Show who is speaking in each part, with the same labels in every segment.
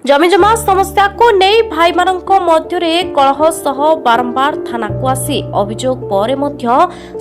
Speaker 1: जमीजमा समस्या को नहीं भाई मानक मध्य कलह सह बारंबार थाना को आसी अभियोग पर मध्य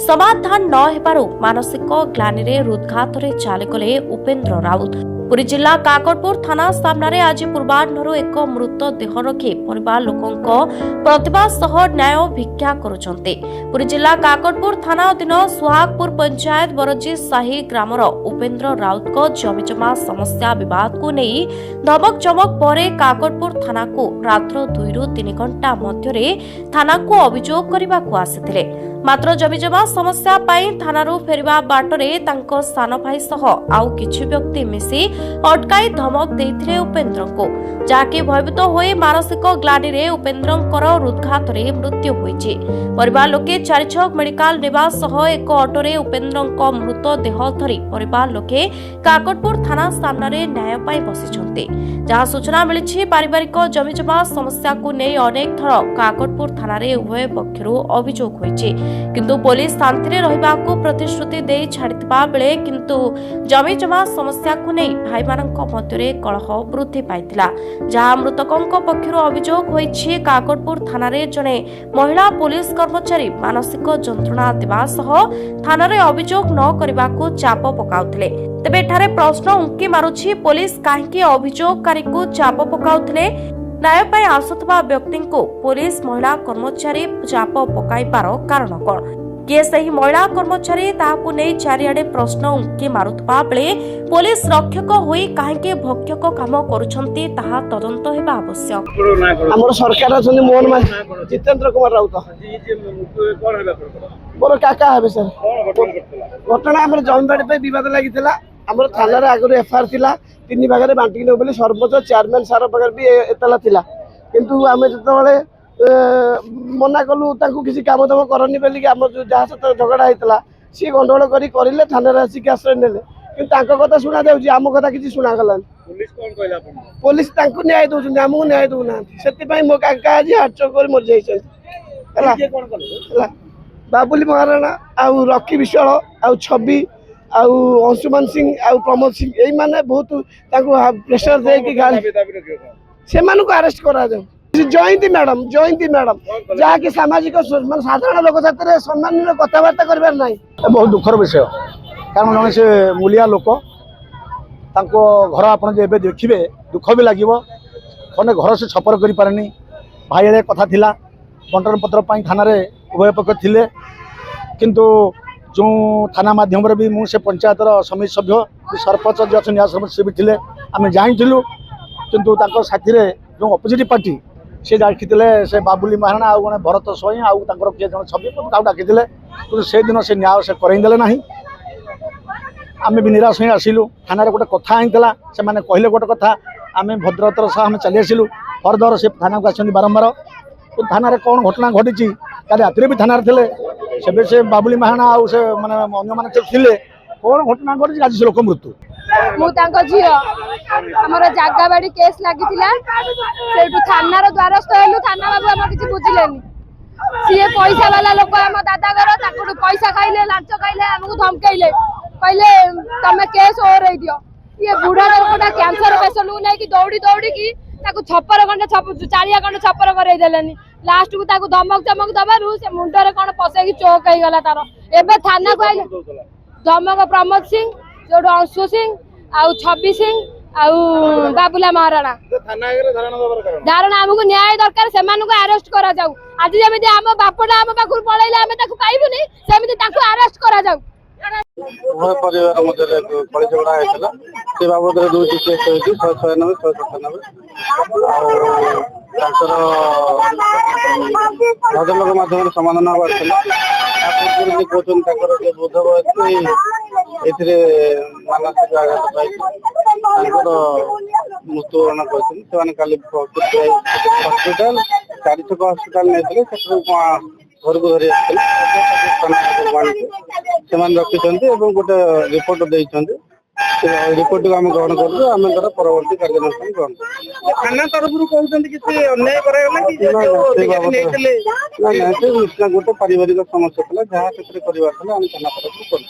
Speaker 1: समाधान न हेबारु मानसिक ग्लानि रे हृदघात रे चालीगले उपेन्द्र राउत। पुरी जिला काकटपुर थाना सामने आज पूर्वाह्न एक मृत देह रखी परिवार लोकों प्रतिभा सह न्याय भिक्षा करुछन्ते। पुरी जिला काकटपुर थाना अधीन सुहागपुर पंचायत बरजी साही ग्रामर उपेन्द्र राउत को जमीजमा समस्या विवाद को नहीं धमक चमक पर काकटपुर थाना को रात्र 2 ରୁ 3 घंटा मध्य थाना को अभियोग करने को आसिथिले। मात्र जमीजमा समस्या पाई थानारू फेरिबा बाटरे तांको सान भाई सह आउ किछि व्यक्ति मिसी अटकाई धमक देथिले उपेन्द्र को, जाके भयभीत होई मानसिक ग्लानि रे उपेन्द्रंकर हृदघात रे मृत्यु होईछि। परिवार लोके चारिछक मेडिकल नेबा सह एक ऑटोरे उपेन्द्रंक मृत देह धरी परिवार लोके काकटपुर थाना सामने न्याय पाई बसिछन्ते। जहाँ सूचना मिली पारिवारिक जमीजमा समस्या को नहीं अनेक थर काकटपुर थाना रे उभय पक्षरु अभियोग होईछि, किंतु पुलिस शांति रहिबा को प्रतिश्रुति दे छाड़ितबा बेले किंतु जमीजमा समस्या को नहीं भाई मानक मध्य कलह वृद्धि पाइतिला। जहाँ मृतकों पक्षरु अभियोग होईछि काकटपुर थाना रे जने महिला पुलिस कर्मचारी मानसिक जंत्रणा देवा सह थाना रे अभियोग न करबा को चाप पकाउथिले। तेबे एठारे प्रश्न उंकी मारुछि पुलिस काहेकि अभियोगकारी को चाप पकाउथिले। न्याय पाई आसुथबा व्यक्ति को पुलिस महिला कर्मचारी चाप पकाइबार कारण कौन, किए सही महिला कर्मचारी ताहाकु नै चारिआडे प्रश्न उंकी मारुथबा बेले पुलिस रक्षक होई काहेकि भक्षक काम करूछंती ताहा तदंत हेबा आवश्यक।
Speaker 2: हमर सरकार अछन मोहन मान जितेंद्र कुमार राउत मोर काका हेबे सर। घटना हमर जमीबाड़ी पे विवाद लागितला। हमर थाना रे आगु एफआईआर थिला 3 भागरे बांटी न बोली सरपंच चेयरमैन सार बगर भी एतला थिला, किंतु आमे जतबेले मना कलु ताकू किसी काम दम करनी बोली कि हमर जहा सत झगड़ा हेतला सी गंडोळ करी करिले थाना रे आसी आश्रय नेले, किंतु तांको कथा सुना जाउची आम कथा किछि सुना गलान।
Speaker 3: पुलिस कोन कहला आपण
Speaker 2: पुलिस तांको न्याय दउछ हमहु न्याय दउ ना, सेति पई मो काका आज हार्ट कर मर जाई छै हला
Speaker 3: के कोन कहले
Speaker 2: हला बाबुली महाराणा आउ रॉकी विश्वाल आउ छवि आउ अंशुमान सिंह आउ प्रमोद सिंह एई माने बहुत ताको प्रेशर दे कि गाड़ी से मानु को अरेस्ट करा जाऊ। जयंती मैडम जहा कि सामाजिक मान साधारण लोक साथे सम्मान कथबार्ता करबार नाही।
Speaker 4: बहुत दुखर विषय कारण जन से मूलिया लोक तांको घर आपन जे देखिबे दुख भी लागिवो। खने घर से छपर करि पारनी भाई रे कथा थिला बंटन पत्र पाई थाना रे उभय पक्ष थिले, किंतु जो थाना माध्यम भी मुझे पंचायत समिति सभ्य सरपंच जो अच्छे न्याय से भी थे आम जाइलु, किंतु साथी जो अपोजिट पार्टी से डाकी से बाबुली महाराणा आउ गए भरत स्वयं आउ किए जन छवि डाकी कि से दिन से न्याय से करदेले ना। आम भी निराश हो आसिलु। थाना गोटे कथा होता से मैंने कहले गोटे कथा आम भद्रतर सह आम चली आसिलु। फरदर से थाना को आसती बारंबार थाना कौन घटना घटी काली रात भी थाना थे से बाबुली महाराणा आउ से माने अन्य माने थे कौन घटना घटी आज से लोक मृत्यु
Speaker 5: मु तांको झियो हमर जागा बाड़ी केस लागितिला सेठु थानार द्वारस्थ हेलु। थाना बाबू हम किछि बुझिलेनी, सीए पैसा वाला लोक हम दादा घर ताकु पैसा खाइले लांच खाइले हमकु धमकाइले कहले तमे केस ओरै दियो। ये बुढ़ा लोकटा कैंसर पेशेंट नु नै कि दौड़ी दौड़ी की ताकु छप्पर खंड चालिया खंड छप्पर करे देलेनी। लास्ट को ताकु धमक दबारु से मुंडरे कोन पसे की चोक हे गला तारो। एबे थाना को आइले धमक प्रमोद सिंह जोडो अंशु सिंह आउ छवि सिंह आउ बाबुला महाराणा धारणा हमको न्याय दरकार से अरेस्ट करा जाऊ। आज जमी आम बापटा आम पाखु पलैले आम पाइबुनी सेमती अरेस्ट करा जाऊ।
Speaker 6: उभय परिवार मध्य कली झगड़ा होता से बाबद 2टी केस होती 196 197 भद्रलोक माध्यम समाधान हबार कहते बोध व्यक्ति मानसिक आघात पाई मृत्युवरण करते हस्पिटाल 4 छक हस्पिटाल नहीं घर को धरी रखी गोटे रिपोर्ट देते रिपोर्ट को आम ग्रहण कर परवर्ती कार्यानुष्ठान ग्रहण
Speaker 3: थाना तरफ अन्याय
Speaker 6: गोटे पारिवारिक समस्या था जहाँ से थाना तरफ कर